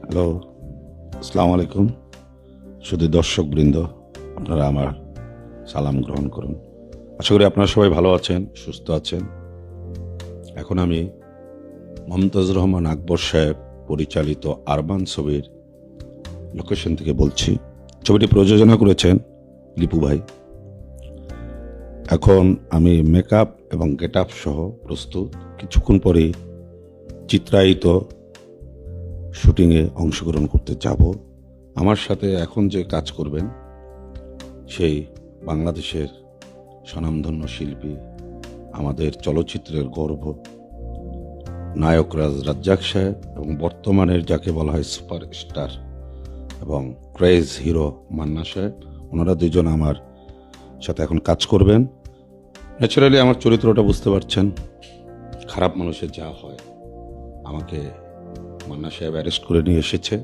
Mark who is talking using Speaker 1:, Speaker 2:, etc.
Speaker 1: Hello, আসসালামু আলাইকুম। শুধু দর্শকবৃন্দ, আপনারা আমার সালাম গ্রহণ করুন। আশা করি আপনারা সবাই ভালো আছেন, সুস্থ আছেন। এখন আমি মমতাজ রহমান আকবর সাহেব পরিচালিত আরবান ছবির লোকেশন থেকে বলছি। ছবিটি প্রযোজনা করেছেন লিপু ভাই। এখন আমি মেকআপ এবং গেট আপ সহ প্রস্তুত। কিছুক্ষণ পরেই চিত্রায়িত শুটিংয়ে অংশগ্রহণ করতে যাব। আমার সাথে এখন যে কাজ করবেন সেই বাংলাদেশের স্বনামধন্য শিল্পী, আমাদের চলচ্চিত্রের গর্ব নায়ক রাজ্জাক সাহেব এবং বর্তমানের যাকে বলা হয় সুপার স্টার এবং ক্রেজ হিরো মান্না সাহেব। ওনারা দুজন আমার সাথে এখন কাজ করবেন। ন্যাচারালি আমার চরিত্রটা বুঝতে পারছেন, খারাপ মানুষের যা হয়। আমাকে মান্না সাহেব অ্যারেস্ট করে নিয়ে এসেছে।